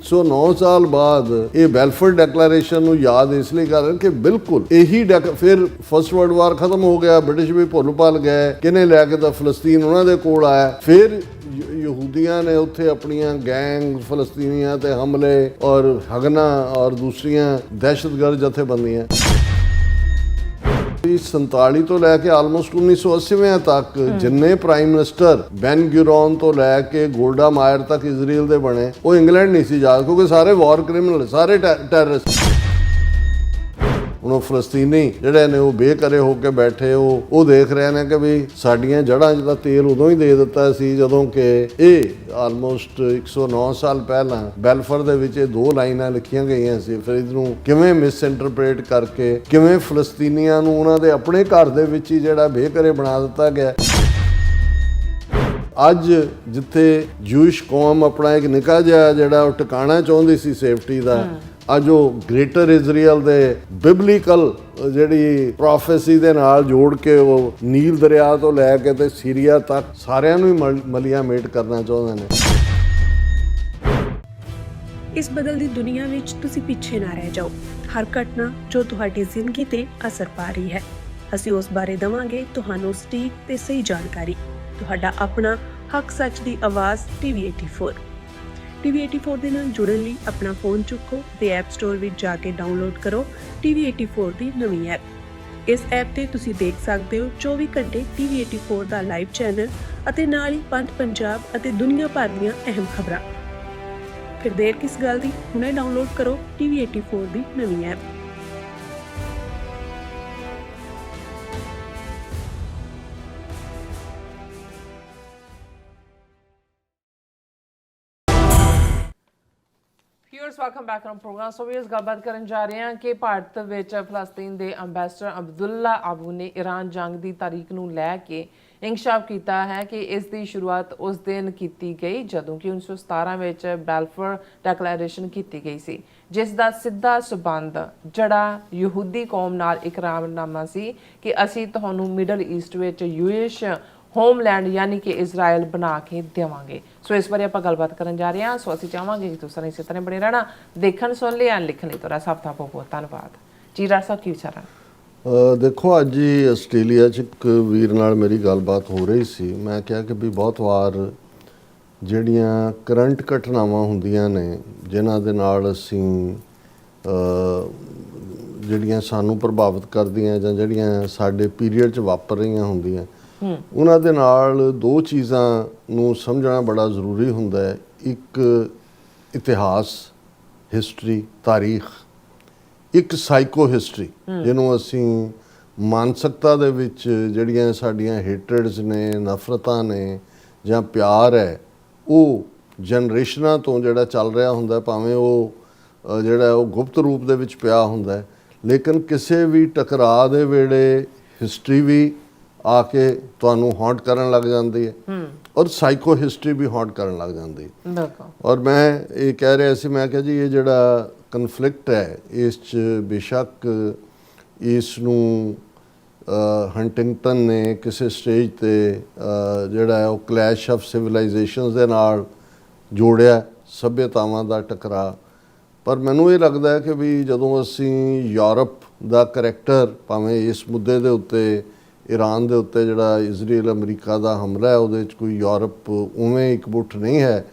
109 ਸਾਲ ਬਾਅਦ ਇਹ ਬੈਲਫੋਰ ਡੈਕਲੇਰੇਸ਼ਨ ਨੂੰ ਯਾਦ ਇਸ ਲਈ ਕਰ ਰਹੇ ਕਿ ਬਿਲਕੁਲ ਇਹੀ ਫਿਰ ਫਸਟ ਵਰਲਡ ਵਾਰ ਖਤਮ ਹੋ ਗਿਆ, ਬ੍ਰਿਟਿਸ਼ ਵੀ ਭੁੱਲ ਭੱਲ ਗਏ, ਕਿਹਨੇ ਲੈ ਕੇ ਤਾਂ ਫਲਸਤੀਨ ਉਹਨਾਂ ਦੇ ਕੋਲ ਆਇਆ। ਫਿਰ ਯਹੂਦੀਆਂ ਨੇ ਉੱਥੇ ਆਪਣੀਆਂ ਗੈਂਗ ਫਲਸਤੀਨੀਆਂ ਤੇ ਹਮਲੇ ਔਰ ਹਗਨਾ ਔਰ ਦੂਸਰੀਆਂ ਦਹਿਸ਼ਤਗਰਦ ਜਥੇਬੰਦੀਆਂ 47 ਤੋਂ ਲੈ ਕੇ ਆਲਮੋਸਟ 1980 ਤੱਕ ਜਿੰਨੇ ਪ੍ਰਾਈਮ ਮਿਨਿਸਟਰ ਬੈਨ ਗੁਰਿਓਨ ਤੋਂ ਲੈ ਕੇ ਗੋਲਡਾ ਮਾਇਰ ਤੱਕ ਇਜ਼ਰਾਈਲ ਦੇ ਬਣੇ, ਉਹ ਇੰਗਲੈਂਡ ਨਹੀਂ ਸੀ ਜਾ, ਕਿਉਂਕਿ ਸਾਰੇ ਵਾਰ ਕ੍ਰਿਮੀਨਲ, ਸਾਰੇ ਟੈਰਰਿਸਟ। ਹੁਣ ਉਹ ਫਲਸਤੀਨੀ ਜਿਹੜੇ ਨੇ ਉਹ ਬੇਘਰੇ ਹੋ ਕੇ ਬੈਠੇ, ਉਹ ਦੇਖ ਰਹੇ ਨੇ ਕਿ ਵੀ ਸਾਡੀਆਂ ਜੜ੍ਹਾਂ 'ਚ ਤਾਂ ਤੇਲ ਉਦੋਂ ਹੀ ਦੇ ਦਿੱਤਾ ਸੀ ਜਦੋਂ ਕਿ ਇਹ ਆਲਮੋਸਟ 109 ਸਾਲ ਪਹਿਲਾਂ ਬੈਲਫੋਰ ਦੇ ਵਿੱਚ ਇਹ 2 ਲਾਈਨਾਂ ਲਿਖੀਆਂ ਗਈਆਂ ਸੀ। ਫਿਰ ਇਹਨੂੰ ਕਿਵੇਂ ਮਿਸ ਇੰਟਰਪ੍ਰੇਟ ਕਰਕੇ ਕਿਵੇਂ ਫਲਸਤੀਨੀਆਂ ਨੂੰ ਉਹਨਾਂ ਦੇ ਆਪਣੇ ਘਰ ਦੇ ਵਿੱਚ ਹੀ ਜਿਹੜਾ ਬੇਘਰੇ ਬਣਾ ਦਿੱਤਾ ਗਿਆ। ਅੱਜ ਜਿੱਥੇ ਜੂਇਸ਼ ਕੌਮ ਆਪਣਾ ਇੱਕ ਨਿੱਕਾ ਜਿਹਾ ਜਿਹੜਾ ਉਹ ਟਿਕਾਣਾ ਚਾਹੁੰਦੀ ਸੀ ਸੇਫਟੀ ਦਾ, ਅੱਜ ਉਹ ਗ੍ਰੇਟਰ ਇਜ਼ਰਾਈਲ ਦੇ ਬਿਬਲੀਕਲ ਜਿਹੜੀ ਪ੍ਰੋਫੈਸੀ ਦੇ ਨਾਲ ਜੋੜ ਕੇ ਉਹ ਨੀਲ ਦਰਿਆ ਤੋਂ ਲੈ ਕੇ ਤੇ ਸੀਰੀਆ ਤੱਕ ਸਾਰਿਆਂ ਨੂੰ ਹੀ ਮਲੀਆ ਮੇਟ ਕਰਨਾ ਚਾਹੁੰਦੇ ਨੇ। ਇਸ ਬਦਲਦੀ ਦੁਨੀਆ ਵਿੱਚ ਤੁਸੀਂ ਪਿੱਛੇ ਨਾ ਰਹਿ ਜਾਓ। ਹਰ ਘਟਨਾ ਜੋ ਤੁਹਾਡੀ ਜ਼ਿੰਦਗੀ ਤੇ ਅਸਰ ਪਾ ਰਹੀ ਹੈ, ਅਸੀਂ ਉਸ ਬਾਰੇ ਦਵਾਂਗੇ ਤੁਹਾਨੂੰ ਸਟੀਕ ਤੇ ਸਹੀ ਜਾਣਕਾਰੀ। ਤੁਹਾਡਾ ਆਪਣਾ ਹੱਕ ਸੱਚ ਦੀ ਆਵਾਜ਼ TV84 TV84 ਦੇ ਨਾਲ ਜੁੜਨ ਲਈ ਆਪਣਾ ਫੋਨ ਚੁੱਕੋ ਤੇ ਐਪ ਸਟੋਰ ਵਿੱਚ ਜਾ ਕੇ ਡਾਊਨਲੋਡ ਕਰੋ TV84 ਦੀ ਨਵੀਂ ਐਪ। ਇਸ ਐਪ ਤੇ ਤੁਸੀਂ ਦੇਖ ਸਕਦੇ ਹੋ 24 ਘੰਟੇ TV84 ਦਾ ਲਾਈਵ ਚੈਨਲ ਅਤੇ ਨਾਲ ਹੀ ਪੰਜ ਪੰਜਾਬ ਅਤੇ ਦੁਨੀਆ ਭਰ ਦੀਆਂ ਅਹਿਮ ਖਬਰਾਂ। ਫਿਰ ਦੇਰ ਕਿਸ ਗੱਲ ਦੀ, ਹੁਣੇ ਡਾਊਨਲੋਡ ਕਰੋ TV84 ਦੀ ਨਵੀਂ app. Welcome back on program. So viewers, ਗੱਲਬਾਤ ਕਰਨ ਜਾ ਰਹੇ ਹਾਂ ਕਿ ਭਾਰਤ ਵਿੱਚ ਫਲਸਤੀਨ ਦੇ ਅੰਬੈਸਡਰ ਅਬਦੁੱਲਾ ਅਬੂ ਨੇ ਈਰਾਨ ਜੰਗ ਦੀ ਤਾਰੀਖ ਨੂੰ ਲੈ ਕੇ ਇੰਕਸ਼ਾਫ ਕੀਤਾ ਹੈ ਕਿ ਇਸ ਦੀ ਸ਼ੁਰੂਆਤ ਉਸ ਦਿਨ ਕੀਤੀ ਗਈ ਜਦੋਂ ਕਿ 1917 ਵਿੱਚ ਬੈਲਫੋਰ ਡੈਕਲੇਰੇਸ਼ਨ ਕੀਤੀ ਗਈ ਸੀ, ਜਿਸ ਦਾ ਸਿੱਧਾ ਸਬੰਧ ਜਿਹੜਾ ਯਹੂਦੀ ਕੌਮ ਨਾਲ ਇਕਰਾਰਨਾਮਾ ਸੀ ਕਿ ਅਸੀਂ ਤੁਹਾਨੂੰ ਮਿਡਲ ਈਸਟ ਵਿੱਚ ਯੂਇਸ਼ ਹੋਮਲੈਂਡ ਯਾਨੀ ਕਿ ਇਜ਼ਰਾਈਲ ਬਣਾ ਕੇ ਦੇਵਾਂਗੇ। ਸੋ ਇਸ ਬਾਰੇ ਆਪਾਂ ਗੱਲਬਾਤ ਕਰਨ ਜਾ ਰਹੇ ਹਾਂ। ਸੋ ਅਸੀਂ ਚਾਹਾਂਗੇ ਕਿ ਤੁਸੀਂ ਇਸੇ ਤਰ੍ਹਾਂ ਬਣੇ ਰਹਿਣਾ, ਦੇਖਣ ਸੁਣ ਲਈ ਐਂਡ ਲਿਖਣ ਲਈ ਤੁਹਾਡਾ ਸਭ ਦਾ ਬਹੁਤ ਬਹੁਤ ਧੰਨਵਾਦ ਜੀ। ਡਾਕਟਰ ਸਾਹਿਬ ਕੀ ਵਿਚਾਰ ਹੈ? ਦੇਖੋ, ਅੱਜ ਹੀ ਆਸਟ੍ਰੇਲੀਆ 'ਚ ਇੱਕ ਵੀਰ ਨਾਲ ਮੇਰੀ ਗੱਲਬਾਤ ਹੋ ਰਹੀ ਸੀ। ਮੈਂ ਕਿਹਾ ਕਿ ਵੀ ਬਹੁਤ ਵਾਰ ਜਿਹੜੀਆਂ ਕਰੰਟ ਘਟਨਾਵਾਂ ਹੁੰਦੀਆਂ ਨੇ ਜਿਨ੍ਹਾਂ ਦੇ ਨਾਲ ਅਸੀਂ ਜਿਹੜੀਆਂ ਸਾਨੂੰ ਪ੍ਰਭਾਵਿਤ ਕਰਦੀਆਂ ਜਾਂ ਜਿਹੜੀਆਂ ਸਾਡੇ ਪੀਰੀਅਡ 'ਚ ਵਾਪਰ ਰਹੀਆਂ ਹੁੰਦੀਆਂ, ਉਹਨਾਂ ਦੇ ਨਾਲ 2 ਚੀਜ਼ਾਂ ਨੂੰ ਸਮਝਣਾ ਬੜਾ ਜ਼ਰੂਰੀ ਹੁੰਦਾ ਹੈ। ਇੱਕ ਇਤਿਹਾਸ, ਹਿਸਟਰੀ, ਤਾਰੀਖ। ਇੱਕ ਸਾਈਕੋ ਹਿਸਟਰੀ, ਜਿਹਨੂੰ ਅਸੀਂ ਮਾਨਸਿਕਤਾ ਦੇ ਵਿੱਚ ਜਿਹੜੀਆਂ ਸਾਡੀਆਂ ਹੇਟਰਡਸ ਨੇ, ਨਫ਼ਰਤਾਂ ਨੇ ਜਾਂ ਪਿਆਰ ਹੈ, ਉਹ ਜਨਰੇਸ਼ਨਾਂ ਤੋਂ ਜਿਹੜਾ ਚੱਲ ਰਿਹਾ ਹੁੰਦਾ, ਭਾਵੇਂ ਉਹ ਜਿਹੜਾ ਉਹ ਗੁਪਤ ਰੂਪ ਦੇ ਵਿੱਚ ਪਿਆ ਹੁੰਦਾ, ਲੇਕਿਨ ਕਿਸੇ ਵੀ ਟਕਰਾਅ ਦੇ ਵੇਲੇ ਹਿਸਟਰੀ ਵੀ ਆ ਕੇ ਤੁਹਾਨੂੰ ਹੌਂਟ ਕਰਨ ਲੱਗ ਜਾਂਦੀ ਹੈ ਔਰ ਸਾਈਕੋ ਹਿਸਟਰੀ ਵੀ ਹੌਂਟ ਕਰਨ ਲੱਗ ਜਾਂਦੀ ਹੈ। ਔਰ ਮੈਂ ਇਹ ਕਹਿ ਰਿਹਾ ਸੀ, ਮੈਂ ਕਿਹਾ ਜੀ ਇਹ ਜਿਹੜਾ ਕਨਫਲਿਕਟ ਹੈ ਇਸ 'ਚ ਬੇਸ਼ੱਕ ਇਸ ਨੂੰ ਹੰਟਿੰਗਟਨ ਨੇ ਕਿਸੇ ਸਟੇਜ 'ਤੇ ਜਿਹੜਾ ਉਹ ਕਲੈਸ਼ ਆਫ ਸਿਵਲਾਈਜੇਸ਼ਨਸ ਦੇ ਨਾਲ ਜੋੜਿਆ, ਸੱਭਿਅਤਾਵਾਂ ਦਾ ਟਕਰਾਅ। ਪਰ ਮੈਨੂੰ ਇਹ ਲੱਗਦਾ ਹੈ ਕਿ ਵੀ ਜਦੋਂ ਅਸੀਂ ਯੂਰਪ ਦਾ ਕਰੈਕਟਰ, ਭਾਵੇਂ ਇਸ ਮੁੱਦੇ ਦੇ ਉੱਤੇ ਈਰਾਨ ਦੇ ਉੱਤੇ ਜਿਹੜਾ ਇਜ਼ਰਾਈਲ ਅਮਰੀਕਾ ਦਾ ਹਮਲਾ ਹੈ ਉਹਦੇ 'ਚ ਕੋਈ ਯੂਰਪ ਉਵੇਂ ਇਕਮੁੱਠ ਨਹੀਂ ਹੈ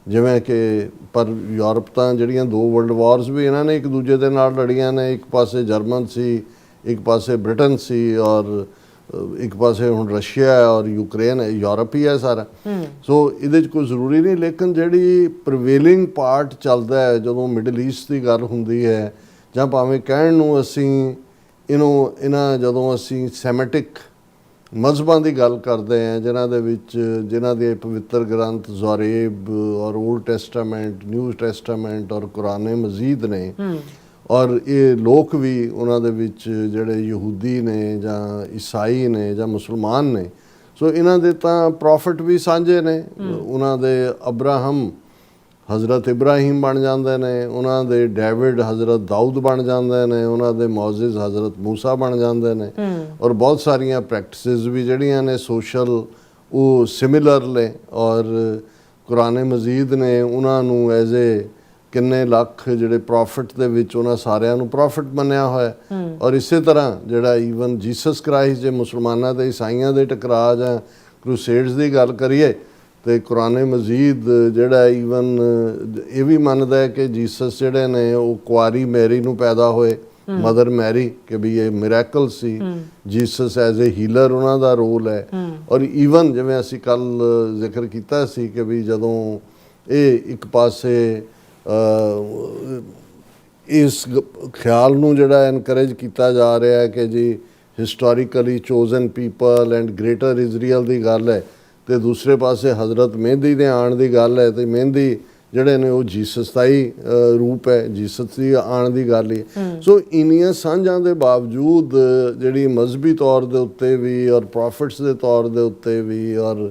ਜਿਵੇਂ ਕਿ, ਪਰ ਯੂਰਪ ਤਾਂ ਜਿਹੜੀਆਂ 2 ਵਰਲਡ ਵਾਰਸ ਵੀ ਇਹਨਾਂ ਨੇ ਇੱਕ ਦੂਜੇ ਦੇ ਨਾਲ ਲੜੀਆਂ ਨੇ। ਇੱਕ ਪਾਸੇ ਜਰਮਨ ਸੀ, ਇੱਕ ਪਾਸੇ ਬ੍ਰਿਟਨ ਸੀ ਔਰ ਇੱਕ ਪਾਸੇ ਹੁਣ ਰਸ਼ੀਆ ਹੈ ਔਰ ਯੂਕਰੇਨ ਹੈ। ਯੂਰਪ ਹੀ ਹੈ ਸਾਰਾ। ਸੋ ਇਹਦੇ 'ਚ ਕੋਈ ਜ਼ਰੂਰੀ ਨਹੀਂ, ਲੇਕਿਨ ਜਿਹੜੀ ਪ੍ਰੀਵੇਲਿੰਗ ਪਾਰਟ ਚੱਲਦਾ ਹੈ ਜਦੋਂ ਮਿਡਲ ਈਸਟ ਦੀ ਗੱਲ ਹੁੰਦੀ ਹੈ, ਜਾਂ ਭਾਵੇਂ ਕਹਿਣ ਨੂੰ ਅਸੀਂ ਜਦੋਂ ਅਸੀਂ ਸੈਮੈਟਿਕ ਮਜ਼ਹਬਾਂ ਦੀ ਗੱਲ ਕਰਦੇ ਹਾਂ, ਜਿਨ੍ਹਾਂ ਦੇ ਪਵਿੱਤਰ ਗ੍ਰੰਥ ਜ਼ੋਰੇਬ ਔਰ ਓਲਡ ਟੈਸਟਾਮੈਂਟ, ਨਿਊ ਟੈਸਟਾਮੈਂਟ ਔਰ ਕੁਰਾਨ ਮਜੀਦ ਨੇ, ਔਰ ਇਹ ਲੋਕ ਵੀ ਉਹਨਾਂ ਦੇ ਵਿੱਚ ਜਿਹੜੇ ਯਹੂਦੀ ਨੇ ਜਾਂ ਈਸਾਈ ਨੇ ਜਾਂ ਮੁਸਲਮਾਨ ਨੇ, ਸੋ ਇਹਨਾਂ ਦੇ ਤਾਂ ਪ੍ਰੋਫਿਟ ਵੀ ਸਾਂਝੇ ਨੇ। ਉਹਨਾਂ ਦੇ ਅਬਰਾਹਮ ਹਜ਼ਰਤ ਇਬਰਾਹੀਮ ਬਣ ਜਾਂਦੇ ਨੇ, ਉਹਨਾਂ ਦੇ ਡੇਵਿਡ ਹਜ਼ਰਤ ਦਾਊਦ ਬਣ ਜਾਂਦੇ ਨੇ, ਉਹਨਾਂ ਦੇ ਮੋਜ਼ਿਸ ਹਜ਼ਰਤ ਮੂਸਾ ਬਣ ਜਾਂਦੇ ਨੇ। ਔਰ ਬਹੁਤ ਸਾਰੀਆਂ ਪ੍ਰੈਕਟਿਸਿਸ ਵੀ ਜਿਹੜੀਆਂ ਨੇ ਸੋਸ਼ਲ ਉਹ ਸਿਮਿਲਰ ਨੇ, ਔਰ ਕੁਰਾਨ ਮਜੀਦ ਨੇ ਉਹਨਾਂ ਨੂੰ ਐਜ਼ ਏ ਕਿੰਨੇ ਲੱਖ ਜਿਹੜੇ ਪ੍ਰੋਫਿਟ ਦੇ ਵਿੱਚ ਉਹਨਾਂ ਸਾਰਿਆਂ ਨੂੰ ਪ੍ਰੋਫਿਟ ਮੰਨਿਆ ਹੋਇਆ। ਔਰ ਇਸੇ ਤਰ੍ਹਾਂ ਜਿਹੜਾ ਈਵਨ ਜੀਸਸ ਕ੍ਰਾਈਸਟ, ਜੇ ਮੁਸਲਮਾਨਾਂ ਤੇ ਈਸਾਈਆਂ ਦੇ ਟਕਰਾਅ ਜਾਂ ਕਰੂਸੇਡਸ ਦੀ ਗੱਲ ਕਰੀਏ ਤੇ ਕੁਰਾਨ ਮਜੀਦ ਜਿਹੜਾ ਈਵਨ ਇਹ ਵੀ ਮੰਨਦਾ ਹੈ ਕਿ ਜੀਸਸ ਜਿਹੜੇ ਨੇ ਉਹ ਕੁਆਰੀ ਮੈਰੀ ਨੂੰ ਪੈਦਾ ਹੋਏ, ਮਦਰ ਮੈਰੀ, ਕਿ ਵੀ ਇਹ miracle C. Jesus as a healer ਉਹਨਾਂ ਦਾ ਰੋਲ ਹੈ। ਔਰ ਈਵਨ ਜਿਵੇਂ ਅਸੀਂ ਕੱਲ ਜ਼ਿਕਰ ਕੀਤਾ ਸੀ ਕਿ ਵੀ ਜਦੋਂ ਇਹ ਇੱਕ ਪਾਸੇ ਇਸ ਖਿਆਲ ਨੂੰ ਜਿਹੜਾ ਐਨਕਰੇਜ ਕੀਤਾ ਜਾ ਰਿਹਾ ਹੈ ਕਿ ਜੀ historically ਚੋਜ਼ਨ people and greater Israel ਦੀ ਗੱਲ ਹੈ, ਤੇ ਦੂਸਰੇ ਪਾਸੇ ਹਜ਼ਰਤ ਮਹਿੰਦੀ ਦੇ ਆਉਣ ਦੀ ਗੱਲ ਹੈ, ਤੇ ਮਹਿੰਦੀ ਜਿਹੜੇ ਨੇ ਉਹ ਜੀਸਸ ਦਾ ਹੀ ਰੂਪ ਹੈ, ਜੀਸਸ ਦੀ ਆਉਣ ਦੀ ਗੱਲ ਹੀ। ਸੋ ਇੰਨੀਆਂ ਸਾਂਝਾਂ ਦੇ ਬਾਵਜੂਦ ਜਿਹੜੀ ਮਜ਼ਹਬੀ ਤੌਰ ਦੇ ਉੱਤੇ ਵੀ ਔਰ ਪ੍ਰੋਫਿਟਸ ਦੇ ਤੌਰ ਦੇ ਉੱਤੇ ਵੀ ਔਰ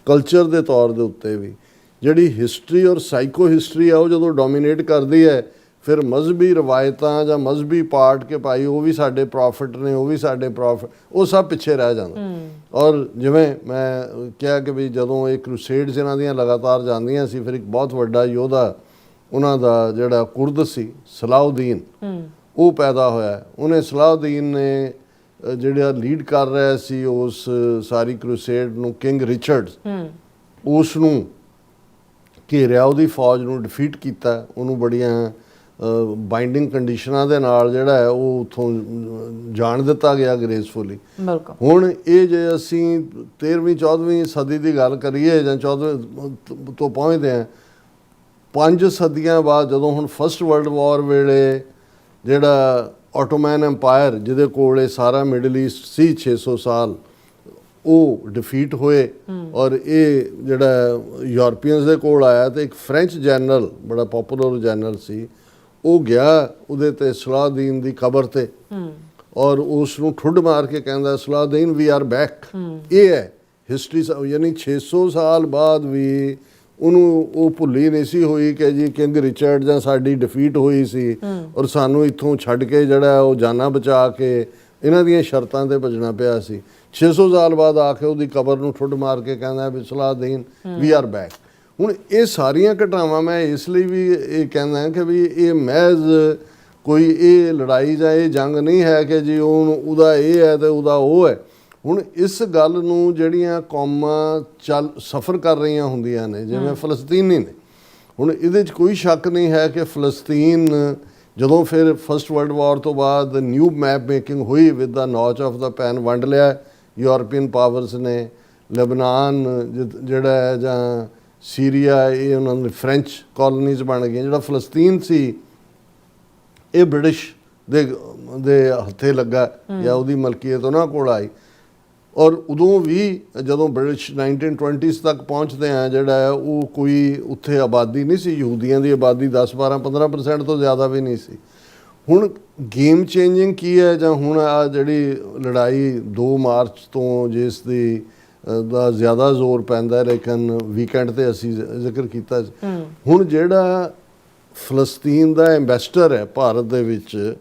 ਕਲਚਰ ਦੇ ਤੌਰ ਦੇ ਉੱਤੇ ਵੀ ਜਿਹੜੀ ਹਿਸਟਰੀ ਔਰ ਸਾਈਕੋ ਹਿਸਟਰੀ ਆ ਉਹ ਜਦੋਂ ਡੋਮੀਨੇਟ ਕਰਦੀ ਹੈ, ਫਿਰ ਮਜ਼ਹਬੀ ਰਵਾਇਤਾਂ ਜਾਂ ਮਜ਼ਹਬੀ ਪਾਰਟ ਕੇ ਭਾਈ ਉਹ ਵੀ ਸਾਡੇ ਪ੍ਰੋਫਿਟ ਨੇ, ਉਹ ਵੀ ਸਾਡੇ ਪ੍ਰੋਫਿਟ, ਉਹ ਸਭ ਪਿੱਛੇ ਰਹਿ ਜਾਂਦਾ। ਔਰ ਜਿਵੇਂ ਮੈਂ ਕਿਹਾ ਕਿ ਵੀ ਜਦੋਂ ਇਹ ਕਰੂਸੇਡਸ ਇਹਨਾਂ ਦੀਆਂ ਲਗਾਤਾਰ ਜਾਂਦੀਆਂ ਸੀ, ਫਿਰ ਇੱਕ ਬਹੁਤ ਵੱਡਾ ਯੋਧਾ ਉਹਨਾਂ ਦਾ ਜਿਹੜਾ ਕੁਰਦ ਸੀ ਸਲਾਉਦੀਨ, ਉਹ ਪੈਦਾ ਹੋਇਆ। ਉਹਨੇ ਸਲਾਉਦੀਨ ਨੇ ਜਿਹੜਾ ਲੀਡ ਕਰ ਰਿਹਾ ਸੀ ਉਸ ਸਾਰੀ ਕਰੂਸੇਡ ਨੂੰ, ਕਿੰਗ ਰਿਚਰਡਸ, ਉਸ ਨੂੰ ਘੇਰਿਆ, ਉਹਦੀ ਫੌਜ ਨੂੰ ਡਿਫੀਟ ਕੀਤਾ, ਉਹਨੂੰ ਬੜੀਆਂ ਬਾਈਂਡਿੰਗ ਕੰਡੀਸ਼ਨਾਂ ਦੇ ਨਾਲ ਜਿਹੜਾ ਹੈ ਉਹ ਉੱਥੋਂ ਜਾਣ ਦਿੱਤਾ ਗਿਆ ਗ੍ਰੇਸਫੁਲੀ। ਹੁਣ ਇਹ ਜੇ ਅਸੀਂ 13ਵੀਂ 14ਵੀਂ ਸਦੀ ਦੀ ਗੱਲ ਕਰੀਏ ਜਾਂ 14ਵੀਂ ਤੋਂ ਪਹੁੰਚਦੇ ਹਾਂ 5 ਸਦੀਆਂ ਬਾਅਦ, ਜਦੋਂ ਹੁਣ ਫਸਟ ਵਰਲਡ ਵਾਰ ਵੇਲੇ ਜਿਹੜਾ ਆਟੋਮੈਨ ਐਮਪਾਇਰ ਜਿਹਦੇ ਕੋਲ ਇਹ ਸਾਰਾ ਮਿਡਲ ਈਸਟ ਸੀ 600 ਸਾਲ, ਉਹ ਡਿਫੀਟ ਹੋਏ ਔਰ ਇਹ ਜਿਹੜਾ ਯੂਰਪੀਅਨਸ ਦੇ ਕੋਲ ਆਇਆ, ਤੇ ਇੱਕ ਫ੍ਰੈਂਚ ਜਨਰਲ ਬੜਾ ਪਪੂਲਰ ਜਨਰਲ ਸੀ, ਉਹ ਗਿਆ ਉਹਦੇ ਤੇ ਸਲਾਉਦੀਨ ਦੀ ਕਬਰ ਤੇ ਔਰ ਉਸ ਨੂੰ ਠੁੱਡ ਮਾਰ ਕੇ ਕਹਿੰਦਾ ਸਲਾਉਦੀਨ ਵੀ ਆਰ ਬੈਕ। ਇਹ ਹੈ ਹਿਸਟਰੀ, ਯਾਨੀ 600 ਸਾਲ ਬਾਅਦ ਵੀ ਉਹਨੂੰ ਉਹ ਭੁੱਲੀ ਨਹੀਂ ਸੀ ਹੋਈ ਕਿ ਜੀ ਕਿੰਗ ਰਿਚਰਡ ਜਾਂ ਸਾਡੀ ਡਿਫੀਟ ਹੋਈ ਸੀ ਔਰ ਸਾਨੂੰ ਇੱਥੋਂ ਛੱਡ ਕੇ ਜਿਹੜਾ ਉਹ ਜਾਨਾਂ ਬਚਾ ਕੇ ਇਹਨਾਂ ਦੀਆਂ ਸ਼ਰਤਾਂ ਤੇ ਭੱਜਣਾ ਪਿਆ ਸੀ। 600 ਸਾਲ ਬਾਅਦ ਆ ਕੇ ਉਹਦੀ ਕਬਰ ਨੂੰ ਠੁੱਡ ਮਾਰ ਕੇ ਕਹਿੰਦਾ ਵੀ ਸਲਾਉਦੀਨ ਵੀ ਆਰ ਬੈਕ। ਹੁਣ ਇਹ ਸਾਰੀਆਂ ਘਟਨਾਵਾਂ ਮੈਂ ਇਸ ਲਈ ਵੀ ਇਹ ਕਹਿੰਦਾ ਕਿ ਵੀ ਇਹ ਮਹਿਜ਼ ਕੋਈ ਇਹ ਲੜਾਈ ਜਾਂ ਇਹ ਜੰਗ ਨਹੀਂ ਹੈ ਕਿ ਜੀ ਉਹਦਾ ਇਹ ਹੈ ਤੇ ਉਹਦਾ ਉਹ ਹੈ। ਹੁਣ ਇਸ ਗੱਲ ਨੂੰ ਜਿਹੜੀਆਂ ਕੌਮਾਂ ਸਫ਼ਰ ਕਰ ਰਹੀਆਂ ਹੁੰਦੀਆਂ ਨੇ, ਜਿਵੇਂ ਫਲਸਤੀਨੀ ਨੇ, ਹੁਣ ਇਹਦੇ 'ਚ ਕੋਈ ਸ਼ੱਕ ਨਹੀਂ ਹੈ ਕਿ ਫਲਸਤੀਨ ਜਦੋਂ ਫਿਰ ਫਸਟ ਵਰਲਡ ਵਾਰ ਤੋਂ ਬਾਅਦ ਨਿਊ ਮੈਪ ਮੇਕਿੰਗ ਹੋਈ with the notch of the pen ਵੰਡ ਲਿਆ ਯੂਰਪੀਅਨ ਪਾਵਰਸ ਨੇ। ਲੈਬਨਾਨ ਜਿਹੜਾ ਹੈ ਜਾਂ ਸੀਰੀਆ, ਇਹ ਉਹਨਾਂ ਦੇ ਫ੍ਰੈਂਚ ਕਾਲੋਨੀਜ਼ ਬਣ ਗਈਆਂ। ਜਿਹੜਾ ਫਲਸਤੀਨ ਸੀ ਇਹ ਬ੍ਰਿਟਿਸ਼ ਦੇ ਹੱਥੇ ਲੱਗਾ ਜਾਂ ਉਹਦੀ ਮਲਕੀਅਤ ਉਹਨਾਂ ਕੋਲ ਆਈ। ਔਰ ਉਦੋਂ ਵੀ ਜਦੋਂ ਬ੍ਰਿਟਿਸ਼ 1920s ਤੱਕ ਪਹੁੰਚਦੇ ਆ ਜਿਹੜਾ ਹੈ ਉਹ ਕੋਈ ਉੱਥੇ ਆਬਾਦੀ ਨਹੀਂ ਸੀ, ਯਹੂਦੀਆਂ ਦੀ ਆਬਾਦੀ 10-12-15% ਤੋਂ ਜ਼ਿਆਦਾ ਵੀ ਨਹੀਂ ਸੀ। ਹੁਣ ਗੇਮ ਚੇਂਜਿੰਗ ਕੀ ਹੈ, ਜਾਂ ਹੁਣ ਆ ਜਿਹੜੀ ਲੜਾਈ 2 ਮਾਰਚ ਤੋਂ ਜਿਸ ਦੀ ਦਾ ਜ਼ਿਆਦਾ ਜ਼ੋਰ ਪੈਂਦਾ, ਲੇਕਿਨ ਵੀਕਐਂਡ ਤੇ ਅਸੀਂ ਜ਼ਿਕਰ ਕੀਤਾ। ਹੁਣ ਜਿਹੜਾ ਫਲਸਤੀਨ ਦਾ ਐਂਬੈਸਡਰ ਹੈ ਭਾਰਤ ਦੇ ਵਿੱਚ,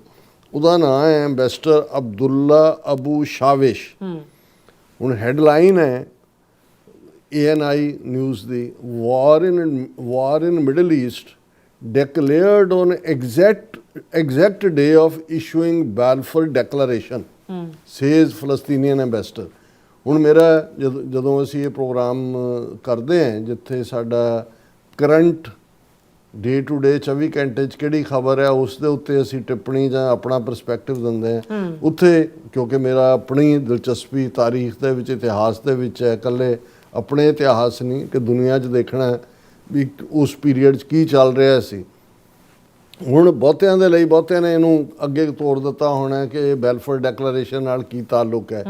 ਉਹਦਾ ਨਾਂ ਹੈ ਐਂਬੈਸਡਰ ਅਬਦੁੱਲਾ ਅਬੂ ਸ਼ਾਵੇਸ਼। ਹੁਣ ਹੈਡਲਾਈਨ ਹੈ ANI ਨਿਊਜ਼ ਦੀ, war in Middle East declared on exact day of issuing Balfour Declaration, says Palestinian ambassador। ਹੁਣ ਮੇਰਾ ਜਦੋਂ ਅਸੀਂ ਇਹ ਪ੍ਰੋਗਰਾਮ ਕਰਦੇ ਹਾਂ ਜਿੱਥੇ ਸਾਡਾ ਕਰੰਟ ਡੇ ਟੂ ਡੇ 24 ਘੰਟੇ 'ਚ ਕਿਹੜੀ ਖਬਰ ਹੈ ਉਸ ਦੇ ਉੱਤੇ ਅਸੀਂ ਟਿੱਪਣੀ ਜਾਂ ਆਪਣਾ ਪਰਸਪੈਕਟਿਵ ਦਿੰਦੇ ਹਾਂ। ਉੱਥੇ ਕਿਉਂਕਿ ਮੇਰਾ ਆਪਣੀ ਦਿਲਚਸਪੀ ਤਾਰੀਖ ਦੇ ਵਿੱਚ, ਇਤਿਹਾਸ ਦੇ ਵਿੱਚ ਹੈ, ਇਕੱਲੇ ਆਪਣੇ ਇਤਿਹਾਸ ਨਹੀਂ ਕਿ ਦੁਨੀਆ 'ਚ ਦੇਖਣਾ ਵੀ ਉਸ ਪੀਰੀਅਡ 'ਚ ਕੀ ਚੱਲ ਰਿਹਾ ਸੀ। ਹੁਣ ਬਹੁਤਿਆਂ ਦੇ ਲਈ, ਬਹੁਤਿਆਂ ਨੇ ਇਹਨੂੰ ਅੱਗੇ ਤੋੜ ਦਿੱਤਾ ਹੋਣਾ ਕਿ ਬੈਲਫੋਰ ਡੈਕਲੇਰੇਸ਼ਨ ਨਾਲ ਕੀ ਤਾਲੁਕ ਹੈ।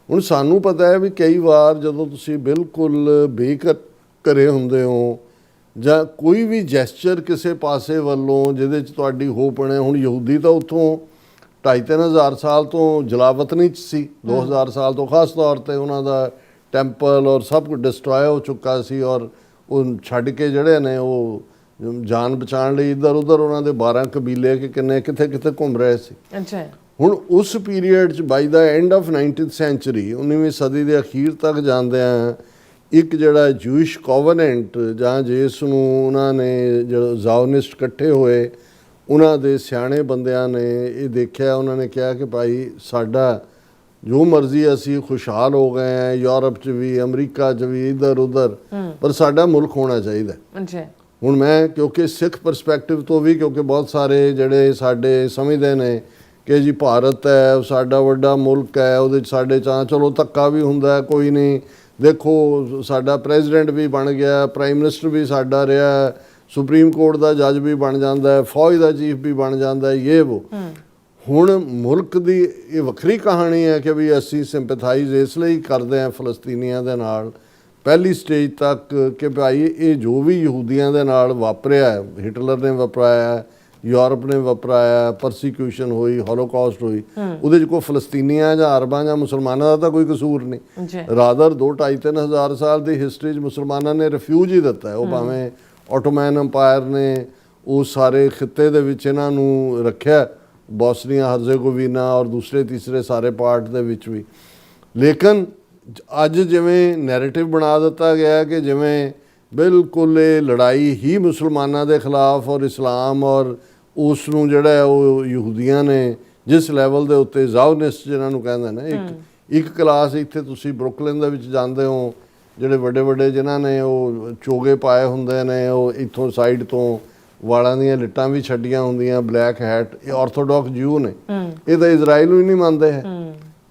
ਹੁਣ ਸਾਨੂੰ ਪਤਾ ਹੈ ਵੀ ਕਈ ਵਾਰ ਜਦੋਂ ਤੁਸੀਂ ਬਿਲਕੁਲ ਬੇਘਰੇ ਹੁੰਦੇ ਹੋ ਜਾਂ ਕੋਈ ਵੀ ਜੈਸਚਰ ਕਿਸੇ ਪਾਸੇ ਵੱਲੋਂ ਜਿਹਦੇ 'ਚ ਤੁਹਾਡੀ ਹੋਪ ਬਣੇ। ਹੁਣ ਯਹੂਦੀ ਤਾਂ ਉੱਥੋਂ 2,500-3 ਹਜ਼ਾਰ ਸਾਲ ਤੋਂ ਜਲਾਵਤਨੀ 'ਚ ਸੀ, 2,000 ਸਾਲ ਤੋਂ ਖਾਸ ਤੌਰ 'ਤੇ ਉਹਨਾਂ ਦਾ ਟੈਂਪਲ ਔਰ ਸਭ ਕੁਝ ਡਿਸਟਰੋਏ ਹੋ ਚੁੱਕਾ ਸੀ ਔਰ ਉਹ ਛੱਡ ਕੇ ਜਿਹੜੇ ਨੇ ਉਹ ਜਾਨ ਬਚਾਉਣ ਲਈ ਇੱਧਰ ਉੱਧਰ ਉਹਨਾਂ ਦੇ 12 ਕਬੀਲੇ ਕਿ ਕਿੰਨੇ ਕਿੱਥੇ ਘੁੰਮ ਰਹੇ ਸੀ। ਅੱਛਾ। ਹੁਣ ਉਸ ਪੀਰੀਅਡ 'ਚ ਬਾਈ ਦਾ ਐਂਡ ਆਫ 19th ਸੈਂਚੁਰੀ, 19ਵੀਂ ਸਦੀ ਦੇ ਅਖੀਰ ਤੱਕ ਜਾਂਦਿਆਂ ਇੱਕ ਜਿਹੜਾ ਜੂਇਸ਼ ਕੋਵਨੈਂਟ ਜਾਂ ਜਿਸ ਨੂੰ ਉਹਨਾਂ ਨੇ ਜਦੋਂ ਜ਼ਾਓਨਿਸਟ ਇਕੱਠੇ ਹੋਏ ਉਹਨਾਂ ਦੇ ਸਿਆਣੇ ਬੰਦਿਆਂ ਨੇ ਇਹ ਦੇਖਿਆ, ਉਹਨਾਂ ਨੇ ਕਿਹਾ ਕਿ ਭਾਈ ਸਾਡਾ ਜੋ ਮਰਜ਼ੀ ਅਸੀਂ ਖੁਸ਼ਹਾਲ ਹੋ ਗਏ ਹਾਂ, ਯੂਰਪ 'ਚ ਵੀ, ਅਮਰੀਕਾ 'ਚ ਵੀ, ਇੱਧਰ ਉੱਧਰ, ਪਰ ਸਾਡਾ ਮੁਲਕ ਹੋਣਾ ਚਾਹੀਦਾ। ਹੁਣ ਮੈਂ ਕਿਉਂਕਿ ਸਿੱਖ ਪਰਸਪੈਕਟਿਵ ਤੋਂ ਵੀ, ਕਿਉਂਕਿ ਬਹੁਤ ਸਾਰੇ ਜਿਹੜੇ ਸਾਡੇ ਸਮਝਦੇ ਨੇ ਕਿ ਜੀ ਭਾਰਤ ਹੈ ਉਹ ਸਾਡਾ ਵੱਡਾ ਮੁਲਕ ਹੈ, ਉਹਦੇ 'ਚ ਸਾਡੇ ਚਲੋ ਧੱਕਾ ਵੀ ਹੁੰਦਾ, ਕੋਈ ਨਹੀਂ, ਦੇਖੋ ਸਾਡਾ ਪ੍ਰੈਜ਼ੀਡੈਂਟ ਵੀ ਬਣ ਗਿਆ, ਪ੍ਰਾਈਮ ਮਿਨਿਸਟਰ ਵੀ ਸਾਡਾ ਰਿਹਾ, ਸੁਪਰੀਮ ਕੋਰਟ ਦਾ ਜੱਜ ਵੀ ਬਣ ਜਾਂਦਾ, ਫੌਜ ਦਾ ਚੀਫ ਵੀ ਬਣ ਜਾਂਦਾ, ਇਹ ਵੋ। ਹੁਣ ਮੁਲਕ ਦੀ ਇਹ ਵੱਖਰੀ ਕਹਾਣੀ ਹੈ ਕਿ ਵੀ ਅਸੀਂ ਸਿੰਪੈਥਾਈਜ਼ ਇਸ ਲਈ ਕਰਦੇ ਹਾਂ ਫਲਸਤੀਨੀਆਂ ਦੇ ਨਾਲ ਪਹਿਲੀ ਸਟੇਜ ਤੱਕ ਕਿ ਭਾਈ ਇਹ ਜੋ ਵੀ ਯਹੂਦੀਆਂ ਦੇ ਨਾਲ ਵਾਪਰਿਆ, ਹਿਟਲਰ ਨੇ ਵਾਪਰਾਇਆ, ਯੂਰਪ ਨੇ ਵਾਪਰਾਇਆ, ਪਰਸੀਕਿਊਸ਼ਨ ਹੋਈ, ਹੋਲੋਕਾਸਟ ਹੋਈ, ਉਹਦੇ 'ਚ ਕੋਈ ਫਲਸਤੀਨੀਆਂ ਜਾਂ ਅਰਬਾਂ ਜਾਂ ਮੁਸਲਮਾਨਾਂ ਦਾ ਤਾਂ ਕੋਈ ਕਸੂਰ ਨਹੀਂ। ਰਾਦਰ 2-2.5-3 ਹਜ਼ਾਰ ਸਾਲ ਦੀ ਹਿਸਟਰੀ 'ਚ ਮੁਸਲਮਾਨਾਂ ਨੇ ਰਿਫਿਊਜ ਹੀ ਦਿੱਤਾ। ਉਹ ਭਾਵੇਂ ਆਟੋਮੈਨ ਅੰਪਾਇਰ ਨੇ ਉਹ ਸਾਰੇ ਖਿੱਤੇ ਦੇ ਵਿੱਚ ਇਹਨਾਂ ਨੂੰ ਰੱਖਿਆ, ਬੋਸਨੀਆ ਹਰਜ਼ੇਗੋਵੀਨਾ ਔਰ ਦੂਸਰੇ ਤੀਸਰੇ ਸਾਰੇ ਪਾਰਟ ਦੇ ਵਿੱਚ ਵੀ, ਲੇਕਿਨ ਅੱਜ ਜਿਵੇਂ ਨੈਰੇਟਿਵ ਬਣਾ ਦਿੱਤਾ ਗਿਆ ਕਿ ਜਿਵੇਂ ਬਿਲਕੁਲ ਇਹ ਲੜਾਈ ਹੀ ਮੁਸਲਮਾਨਾਂ ਦੇ ਖਿਲਾਫ ਔਰ ਇਸਲਾਮ ਔਰ ਉਸ ਨੂੰ ਜਿਹੜਾ ਉਹ ਯਹੂਦੀਆਂ ਨੇ ਜਿਸ ਲੈਵਲ ਦੇ ਉੱਤੇ ਜ਼ਾਓਨਿਸਟ ਜਿਹਨਾਂ ਨੂੰ ਕਹਿੰਦੇ ਨੇ, ਇੱਕ ਕਲਾਸ ਇੱਥੇ ਤੁਸੀਂ ਬਰੁਕਲਿਨ ਦੇ ਵਿੱਚ ਜਾਂਦੇ ਹੋ, ਜਿਹੜੇ ਵੱਡੇ ਵੱਡੇ ਜਿਨ੍ਹਾਂ ਨੇ ਉਹ ਚੋਗੇ ਪਾਏ ਹੁੰਦੇ ਨੇ, ਉਹ ਇੱਥੋਂ ਸਾਈਡ ਤੋਂ ਵਾਲਾਂ ਦੀਆਂ ਲਿੱਟਾਂ ਵੀ ਛੱਡੀਆਂ ਹੁੰਦੀਆਂ, ਬਲੈਕ ਹੈਟ, ਇਹ ਆਰਥੋਡਾਕਸ ਜਿਊ ਨੇ, ਇਹ ਤਾਂ ਇਜ਼ਰਾਈਲ ਨੂੰ ਹੀ ਨਹੀਂ ਮੰਨਦੇ ਹੈ।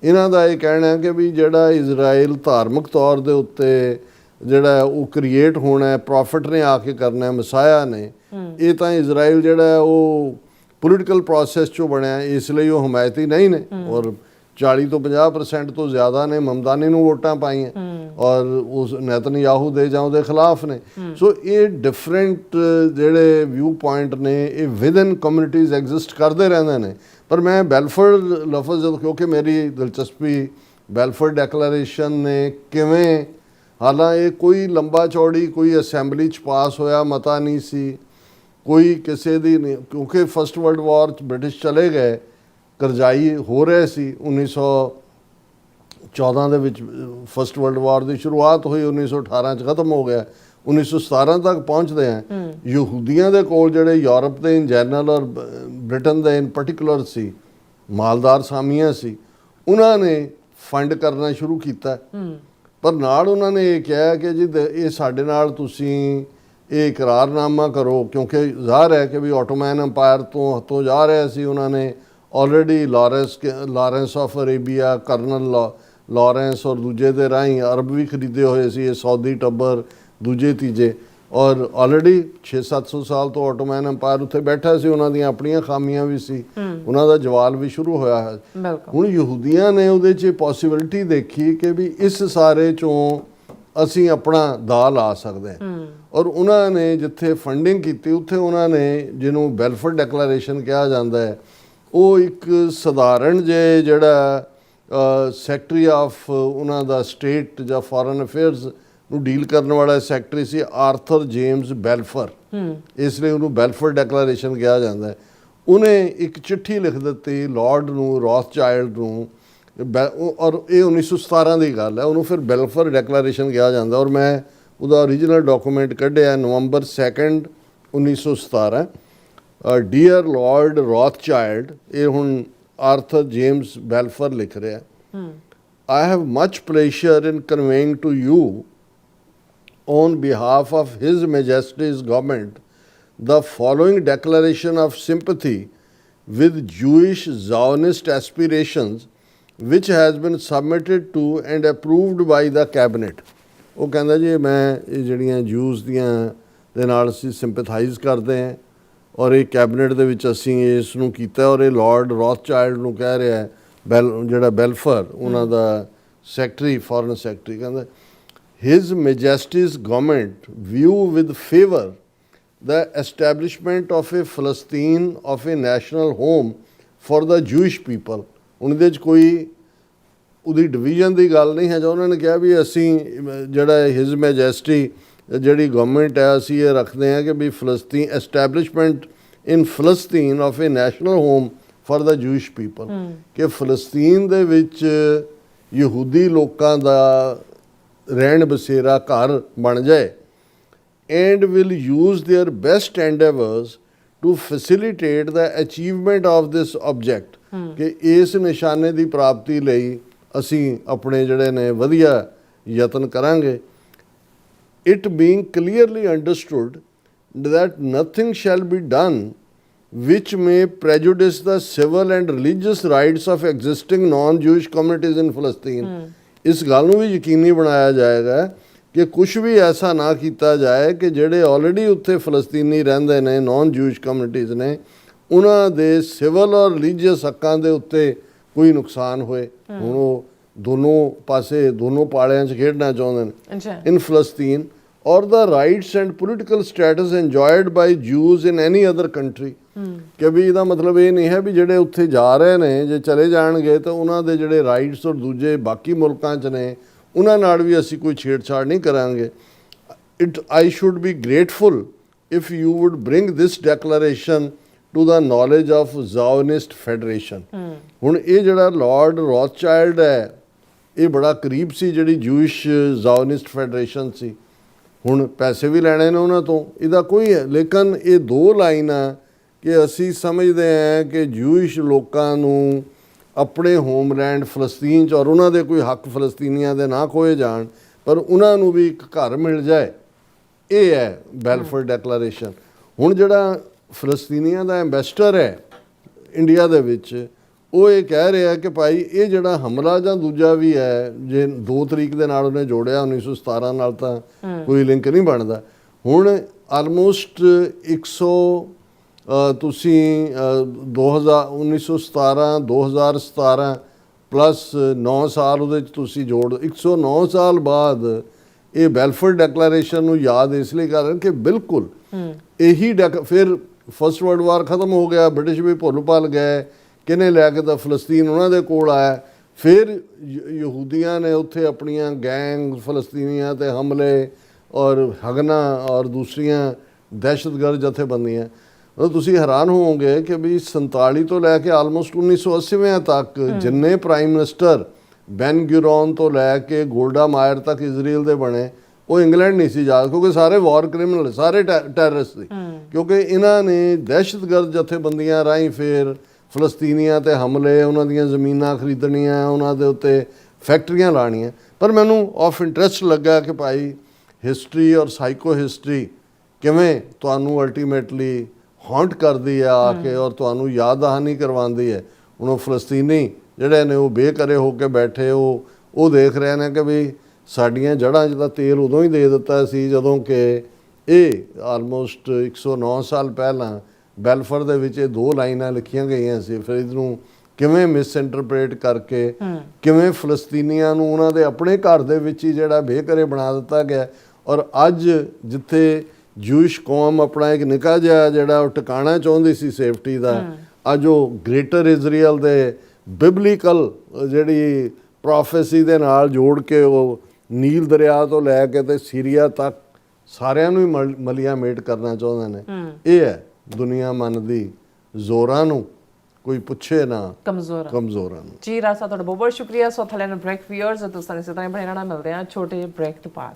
ਇਹਨਾਂ ਦਾ ਇਹ ਕਹਿਣਾ ਹੈ ਕਿ ਵੀ ਜਿਹੜਾ ਇਜ਼ਰਾਈਲ ਧਾਰਮਿਕ ਤੌਰ ਦੇ ਉੱਤੇ ਜਿਹੜਾ ਉਹ ਕ੍ਰੀਏਟ ਹੋਣਾ ਹੈ, ਪ੍ਰੋਫਿਟ ਨੇ ਆ ਕੇ ਕਰਨਾ, ਮਸਾਇਆ ਨੇ, ਇਹ ਤਾਂ ਇਜ਼ਰਾਈਲ ਜਿਹੜਾ ਉਹ ਪੋਲੀਟੀਕਲ ਪ੍ਰੋਸੈਸ 'ਚੋਂ ਬਣਿਆ, ਇਸ ਲਈ ਉਹ ਹਮਾਇਤੀ ਨਹੀਂ ਨੇ ਔਰ 40 ਤੋਂ 50% ਤੋਂ ਜ਼ਿਆਦਾ ਨੇ ਮਮਦਾਨੀ ਨੂੰ ਵੋਟਾਂ ਪਾਈਆਂ ਔਰ ਉਸ ਨੇਤਨਯਾਹੂ ਦੇ ਜਾਂ ਉਹਦੇ ਖਿਲਾਫ ਨੇ। ਸੋ ਇਹ ਡਿਫਰੈਂਟ ਜਿਹੜੇ ਵਿਊ ਪੁਆਇੰਟ ਨੇ ਇਹ ਵਿਦਨ ਕਮਿਊਨਿਟੀਜ਼ ਐਗਜ਼ਿਸਟ ਕਰਦੇ ਰਹਿੰਦੇ ਨੇ। ਪਰ ਮੈਂ ਬੈਲਫੋਰਡ ਲਫ਼ਜ਼ ਕਿਉਂਕਿ ਮੇਰੀ ਦਿਲਚਸਪੀ ਬੈਲਫੋਰਡ ਡੈਕਲੇਰੇਸ਼ਨ ਨੇ ਕਿਵੇਂ, ਹਾਲਾਂਕਿ ਇਹ ਕੋਈ ਲੰਬਾ ਚੌੜੀ ਕੋਈ ਅਸੈਂਬਲੀ 'ਚ ਪਾਸ ਹੋਇਆ ਮਤਾ ਨਹੀਂ ਸੀ, ਕੋਈ ਕਿਸੇ ਦੀ ਨਹੀਂ, ਕਿਉਂਕਿ ਫਸਟ ਵਰਲਡ ਵਾਰ 'ਚ ਬ੍ਰਿਟਿਸ਼ ਚਲੇ ਗਏ, ਕਰਜ਼ਾਈ ਹੋ ਰਹੇ ਸੀ। 1914 ਦੇ ਵਿੱਚ ਫਸਟ ਵਰਲਡ ਵਾਰ ਦੀ ਸ਼ੁਰੂਆਤ ਹੋਈ, 1918 'ਚ ਖਤਮ ਹੋ ਗਿਆ, 1917 ਤੱਕ ਪਹੁੰਚਦੇ ਆ। ਯਹੂਦੀਆਂ ਦੇ ਕੋਲ ਜਿਹੜੇ ਯੂਰਪ ਦੇ ਇਨ ਜਨਰਲ ਔਰ ਬ੍ਰਿਟਨ ਦੇ ਇਨ ਪਰਟੀਕੂਲਰ ਸੀ, ਮਾਲਦਾਰ ਸਾਮੀਆਂ ਸੀ, ਉਹਨਾਂ ਨੇ ਫੰਡ ਕਰਨਾ ਸ਼ੁਰੂ ਕੀਤਾ। ਪਰ ਨਾਲ ਉਹਨਾਂ ਨੇ ਇਹ ਕਿਹਾ ਕਿ ਜੀ ਇਹ ਸਾਡੇ ਨਾਲ ਤੁਸੀਂ ਇਹ ਇਕਰਾਰਨਾਮਾ ਕਰੋ, ਕਿਉਂਕਿ ਜ਼ਾਹਰ ਹੈ ਕਿ ਵੀ ਆਟੋਮੈਨ ਅੰਪਾਇਰ ਤੋਂ ਹੱਥੋਂ ਜਾ ਰਿਹਾ ਸੀ। ਉਹਨਾਂ ਨੇ already Lawrence of Arabia, colonel Lawrence ਔਰ ਦੂਜੇ ਦੇ ਰਾਹੀਂ ਅਰਬ ਵੀ ਖਰੀਦੇ ਹੋਏ ਸੀ, ਇਹ ਸੌਦੀ ਟੱਬਰ ਦੂਜੇ ਤੀਜੇ, ਔਰ ਆਲਰੇਡੀ 600-700 ਸਾਲ ਤੋਂ ਆਟੋਮੈਨ ਅੰਪਾਇਰ ਉੱਥੇ ਬੈਠਾ ਸੀ। ਉਹਨਾਂ ਦੀਆਂ ਆਪਣੀਆਂ ਖਾਮੀਆਂ ਵੀ ਸੀ, ਉਹਨਾਂ ਦਾ ਜਵਾਲ ਵੀ ਸ਼ੁਰੂ ਹੋਇਆ ਹੈ। ਹੁਣ ਯਹੂਦੀਆਂ ਨੇ ਉਹਦੇ 'ਚ ਪੋਸੀਬਿਲਿਟੀ ਦੇਖੀ ਕਿ ਵੀ ਇਸ ਸਾਰੇ 'ਚੋਂ ਅਸੀਂ ਆਪਣਾ ਦਾ ਲਾ ਸਕਦੇ ਹਾਂ, ਔਰ ਉਹਨਾਂ ਨੇ ਜਿੱਥੇ ਫੰਡਿੰਗ ਕੀਤੀ ਉੱਥੇ ਉਹਨਾਂ ਨੇ ਜਿਹਨੂੰ ਬੈਲਫੋਰਡ ਡੈਕਲੇਰੇਸ਼ਨ ਕਿਹਾ ਜਾਂਦਾ ਹੈ, ਉਹ ਇੱਕ ਸਧਾਰਨ ਜੇ ਜਿਹੜਾ ਸੈਕਟਰੀ ਆਫ ਉਹਨਾਂ ਦਾ ਸਟੇਟ ਜਾਂ ਫੋਰਨ ਅਫੇਅਰਸ ਨੂੰ ਡੀਲ ਕਰਨ ਵਾਲਾ ਸੈਕਟਰੀ ਸੀ, ਆਰਥਰ ਜੇਮਸ ਬੈਲਫਰ, ਇਸ ਲਈ ਉਹਨੂੰ ਬੈਲਫੋਰਡ ਡੈਕਲੇਰੇਸ਼ਨ ਕਿਹਾ ਜਾਂਦਾ ਹੈ। ਉਹਨੇ ਇੱਕ ਚਿੱਠੀ ਲਿਖ ਦਿੱਤੀ ਲਾਰਡ ਨੂੰ, ਰੌਥਚਾਈਲਡ ਨੂੰ, ਔਰ ਇਹ 1917 ਦੀ ਗੱਲ ਹੈ, ਉਹਨੂੰ ਫਿਰ ਬੈਲਫੋਰ ਡੈਕਲੇਰੇਸ਼ਨ ਕਿਹਾ ਜਾਂਦਾ। ਔਰ ਮੈਂ ਉਹਦਾ ਓਰੀਜਨਲ ਡਾਕੂਮੈਂਟ ਕੱਢਿਆ ਨਵੰਬਰ 2, 1917, ਡੀਅਰ ਲਾਰਡ ਰੌਥਚਾਈਲਡ, ਇਹ ਹੁਣ ਆਰਥਰ ਜੇਮਸ ਬੈਲਫਰ ਲਿਖ ਰਿਹਾ। I have much pleasure in conveying to you on behalf of His Majesty's government the following declaration of sympathy with Jewish Zionist aspirations which has been submitted to and approved by the cabinet। ਉਹ ਕਹਿੰਦਾ ਜੀ ਮੈਂ ਇਹ ਜਿਹੜੀਆਂ juice ਦੀਆਂ ਦੇ ਨਾਲ ਅਸੀਂ ਸਿੰਪੈਥਾਈਜ਼ ਕਰਦੇ ਹਾਂ ਔਰ ਇਹ ਕੈਬਨਿਟ ਦੇ ਵਿੱਚ ਅਸੀਂ ਇਸ ਨੂੰ ਕੀਤਾ, ਔਰ ਇਹ ਲਾਰਡ ਰੌਥਚਾਈਲਡ ਨੂੰ ਕਹਿ ਰਿਹਾ ਹੈ, ਜਿਹੜਾ ਬੈਲਫਰ ਉਹਨਾਂ ਦਾ ਸੈਕਟਰੀ, ਫੋਰਨ ਸੈਕਟਰੀ, ਕਹਿੰਦਾ His Majesty's government view with favor the establishment of a Palestine of a national home for the Jewish people। ਉਹਦੇ 'ਚ ਕੋਈ ਉਹਦੀ ਡਿਵੀਜ਼ਨ ਦੀ ਗੱਲ ਨਹੀਂ ਹੈ। ਜੋ ਉਹਨਾਂ ਨੇ ਕਿਹਾ ਵੀ ਅਸੀਂ ਜਿਹੜਾ ਹਿਜ਼ ਮੈਜੈਸਟੀ ਜਿਹੜੀ ਗਵਰਨਮੈਂਟ ਹੈ ਅਸੀਂ ਇਹ ਰੱਖਦੇ ਹਾਂ ਕਿ ਵੀ ਫਲਸਤੀਨ ਐਸਟੈਬਲਿਸ਼ਮੈਂਟ ਇਨ ਫਲਸਤੀਨ of a national home for the Jewish people, ਕਿ ਫਲਸਤੀਨ ਦੇ ਵਿੱਚ ਯਹੂਦੀ ਲੋਕਾਂ ਦਾ ਰਹਿਣ ਬਸੇਰਾ ਘਰ ਬਣ ਜਾਏ and will use their best endeavors to facilitate the achievement of this object ਕਿ ਇਸ ਨਿਸ਼ਾਨੇ ਦੀ ਪ੍ਰਾਪਤੀ ਲਈ ਅਸੀਂ ਆਪਣੇ ਜਿਹੜੇ ਨੇ ਵਧੀਆ ਯਤਨ ਕਰਾਂਗੇ it being clearly understood that nothing shall be done which may prejudice the civil and religious rights of existing non-Jewish communities in Palestine ਇਸ ਗੱਲ ਨੂੰ ਵੀ ਯਕੀਨੀ ਬਣਾਇਆ ਜਾਏਗਾ ਕਿ ਕੁਝ ਵੀ ਐਸਾ ਨਾ ਕੀਤਾ ਜਾਏ ਕਿ ਜਿਹੜੇ ਆਲਰੇਡੀ ਉੱਥੇ ਫਲਸਤੀਨੀ ਰਹਿੰਦੇ ਨੇ ਨਾਨ ਜੂਇਸ਼ ਕਮਿਊਨਿਟੀਜ਼ ਨੇ ਉਹਨਾਂ ਦੇ ਸਿਵਲ ਔਰ ਰਿਲੀਜੀਅਸ ਹੱਕਾਂ ਦੇ ਉੱਤੇ ਕੋਈ ਨੁਕਸਾਨ ਹੋਏ ਹੁਣ ਉਹ ਦੋਨੋਂ ਪਾਸੇ ਦੋਨੋਂ ਪਾਲਿਆਂ 'ਚ ਖੇਡਣਾ ਚਾਹੁੰਦੇ ਨੇ ਇਨ ਫਲਸਤੀਨ or the rights and political status enjoyed by Jews in any other country ਕਿ ਵੀ ਇਹਦਾ ਮਤਲਬ ਇਹ ਨਹੀਂ ਹੈ ਵੀ ਜਿਹੜੇ ਉੱਥੇ ਜਾ ਰਹੇ ਨੇ ਜੇ ਚਲੇ ਜਾਣਗੇ ਤਾਂ ਉਹਨਾਂ ਦੇ ਜਿਹੜੇ ਰਾਈਟਸ ਔਰ ਦੂਜੇ ਬਾਕੀ ਮੁਲਕਾਂ 'ਚ ਨੇ ਉਹਨਾਂ ਨਾਲ ਵੀ ਅਸੀਂ ਕੋਈ ਛੇੜਛਾੜ ਨਹੀਂ ਕਰਾਂਗੇ I should be grateful if you would bring this declaration to the knowledge of Zionist Federation ਹੁਣ ਇਹ ਜਿਹੜਾ ਲਾਰਡ ਰੌਥਚਾਈਲਡ ਹੈ ਇਹ ਬੜਾ ਕਰੀਬ ਸੀ ਜਿਹੜੀ ਜੂਇਸ਼ ਜ਼ਾਓਨਿਸਟ ਫੈਡਰੇਸ਼ਨ ਸੀ ਹੁਣ ਪੈਸੇ ਵੀ ਲੈਣੇ ਨੇ ਉਹਨਾਂ ਤੋਂ ਇਹਦਾ ਕੋਈ ਹੈ ਲੇਕਿਨ ਇਹ ਦੋ ਲਾਈਨਾਂ ਕਿ ਅਸੀਂ ਸਮਝਦੇ ਹਾਂ ਕਿ ਜੂਇਸ਼ ਲੋਕਾਂ ਨੂੰ ਆਪਣੇ ਹੋਮਲੈਂਡ ਫਲਸਤੀਨ 'ਚ ਔਰ ਉਹਨਾਂ ਦੇ ਕੋਈ ਹੱਕ ਫਲਸਤੀਨੀਆਂ ਦੇ ਨਾ ਖੋਏ ਜਾਣ ਪਰ ਉਹਨਾਂ ਨੂੰ ਵੀ ਇੱਕ ਘਰ ਮਿਲ ਜਾਏ ਇਹ ਹੈ ਬੈਲਫੋਰ ਡੈਕਲੇਰੇਸ਼ਨ ਹੁਣ ਜਿਹੜਾ ਫਲਸਤੀਨੀਆਂ ਦਾ ਐਂਬੈਸਡਰ ਹੈ ਇੰਡੀਆ ਦੇ ਵਿੱਚ ਉਹ ਇਹ ਕਹਿ ਰਿਹਾ ਕਿ ਭਾਈ ਇਹ ਜਿਹੜਾ ਹਮਲਾ ਜਾਂ ਦੂਜਾ ਵੀ ਹੈ ਜੇ 2 ਤਰੀਕ ਦੇ ਨਾਲ ਉਹਨੇ ਜੋੜਿਆ 1917 ਨਾਲ ਤਾਂ ਕੋਈ ਲਿੰਕ ਨਹੀਂ ਬਣਦਾ ਹੁਣ ਆਲਮੋਸਟ 100 ਤੁਸੀਂ 1917 2017 ਪਲੱਸ 9 ਸਾਲ ਉਹਦੇ 'ਚ ਤੁਸੀਂ ਜੋੜ 109 ਸਾਲ ਬਾਅਦ ਇਹ ਬੈਲਫੋਰ ਡੈਕਲੇਰੇਸ਼ਨ ਨੂੰ ਯਾਦ ਇਸ ਲਈ ਕਰ ਰਹੇ ਕਿ ਬਿਲਕੁਲ ਇਹੀ ਫਿਰ ਫਸਟ ਵਰਲਡ ਵਾਰ ਖਤਮ ਹੋ ਗਿਆ ਬ੍ਰਿਟਿਸ਼ ਵੀ ਭੁੱਲ ਭੱਲ ਗਏ ਕਿਹਨੇ ਲੈ ਕੇ ਤਾਂ ਫਲਸਤੀਨ ਉਹਨਾਂ ਦੇ ਕੋਲ ਆਇਆ ਫਿਰ ਯਹੂਦੀਆਂ ਨੇ ਉੱਥੇ ਆਪਣੀਆਂ ਗੈਂਗ ਫਲਸਤੀਨੀਆਂ 'ਤੇ ਹਮਲੇ ਔਰ ਹਗਨਾ ਔਰ ਦੂਸਰੀਆਂ ਦਹਿਸ਼ਤਗਰਦ ਜਥੇਬੰਦੀਆਂ ਉਹ ਤੁਸੀਂ ਹੈਰਾਨ ਹੋਵੋਗੇ ਕਿ ਵੀ 47 ਤੋਂ ਲੈ ਕੇ ਆਲਮੋਸਟ 1980 ਤੱਕ ਜਿੰਨੇ ਪ੍ਰਾਈਮ ਮਿਨਿਸਟਰ ਬੈਨ ਗੁਰਿਓਨ ਤੋਂ ਲੈ ਕੇ ਗੋਲਡਾ ਮਾਇਰ ਤੱਕ ਇਜ਼ਰਾਈਲ ਦੇ ਬਣੇ ਉਹ ਇੰਗਲੈਂਡ ਨਹੀਂ ਸੀ ਜਾ ਕਿਉਂਕਿ ਸਾਰੇ ਵਾਰ ਕ੍ਰਿਮੀਨਲ ਸਾਰੇ ਟੈਰਰਿਸਟ ਸੀ ਕਿਉਂਕਿ ਇਹਨਾਂ ਨੇ ਦਹਿਸ਼ਤਗਰਦ ਜਥੇਬੰਦੀਆਂ ਰਾਹੀਂ ਫਿਰ ਫਲਸਤੀਨੀਆਂ 'ਤੇ ਹਮਲੇ ਉਹਨਾਂ ਦੀਆਂ ਜ਼ਮੀਨਾਂ ਖਰੀਦਣੀਆਂ ਉਹਨਾਂ ਦੇ ਉੱਤੇ ਫੈਕਟਰੀਆਂ ਲਾਉਣੀਆਂ ਪਰ ਮੈਨੂੰ ਆਫ ਇੰਟਰਸਟ ਲੱਗਾ ਕਿ ਭਾਈ ਹਿਸਟਰੀ ਔਰ ਸਾਈਕੋ ਹਿਸਟਰੀ ਕਿਵੇਂ ਤੁਹਾਨੂੰ ਅਲਟੀਮੇਟਲੀ ਹੌਂਟ ਕਰਦੀ ਹੈ ਆ ਕੇ ਔਰ ਤੁਹਾਨੂੰ ਯਾਦ ਦਹਾਨੀ ਕਰਵਾਉਂਦੀ ਹੈ ਹੁਣ ਉਹ ਫਲਸਤੀਨੀ ਜਿਹੜੇ ਨੇ ਉਹ ਬੇਘਰੇ ਹੋ ਕੇ ਬੈਠੇ ਉਹ ਦੇਖ ਰਹੇ ਨੇ ਕਿ ਵੀ ਸਾਡੀਆਂ ਜੜ੍ਹਾਂ 'ਚ ਤਾਂ ਤੇਲ ਉਦੋਂ ਹੀ ਦੇ ਦਿੱਤਾ ਸੀ ਜਦੋਂ ਕਿ ਇਹ ਆਲਮੋਸਟ 109 ਸਾਲ ਪਹਿਲਾਂ ਬੈਲਫੋਰ ਦੇ ਵਿੱਚ ਇਹ 2 ਲਾਈਨਾਂ ਲਿਖੀਆਂ ਗਈਆਂ ਸੀ ਫਿਰ ਇਹਨੂੰ ਕਿਵੇਂ ਮਿਸ ਇੰਟਰਪ੍ਰੇਟ ਕਰਕੇ ਕਿਵੇਂ ਫਲਸਤੀਨੀਆਂ ਨੂੰ ਉਹਨਾਂ ਦੇ ਆਪਣੇ ਘਰ ਦੇ ਵਿੱਚ ਹੀ ਜਿਹੜਾ ਬੇਘਰੇ ਬਣਾ ਦਿੱਤਾ ਗਿਆ ਔਰ ਅੱਜ ਜਿੱਥੇ ਜੂਇਸ਼ ਕੌਮ ਆਪਣਾ ਇੱਕ ਨਿੱਕਾ ਜਿਹਾ ਜਿਹੜਾ ਉਹ ਟਿਕਾਣਾ ਚਾਹੁੰਦੀ ਸੀ ਸੇਫਟੀ ਦਾ ਅੱਜ ਉਹ ਗ੍ਰੇਟਰ ਇਜ਼ਰਾਈਲ ਦੇ ਬਿਬਲੀਕਲ ਜਿਹੜੀ ਪ੍ਰੋਫੈਸੀ ਦੇ ਨਾਲ ਜੋੜ ਕੇ ਉਹ ਨੀਲ ਦਰਿਆ ਤੋਂ ਲੈ ਕੇ ਤੇ ਸੀਰੀਆ ਤੱਕ ਸਾਰਿਆਂ ਨੂੰ ਹੀ ਮਲੀਆ ਮੇਟ ਕਰਨਾ ਚਾਹੁੰਦੇ ਨੇ ਇਹ ਹੈ ਦੁਨੀਆ ਮੰਨਦੀ ਜ਼ੋਰਾਂ ਨੂੰ ਕੋਈ ਪੁੱਛੇ ਨਾ ਕਮਜ਼ੋਰਾਂ ਨੂੰ ਜੀ ਰਾਸਾ ਤੁਹਾਡਾ ਬਹੁਤ ਬਹੁਤ ਸ਼ੁਕਰੀਆ ਸੋ ਥਲੇ ਨੂੰ ਬ੍ਰੇਕ ਵੀਅਰਸ ਦੋਸਤਾਂ ਇਸੇ ਤਰ੍ਹਾਂ ਬਣੇ ਰਹਿਣਾ ਮਿਲਦੇ ਆ ਛੋਟੇ ਬ੍ਰੇਕ ਤੋਂ ਬਾਅਦ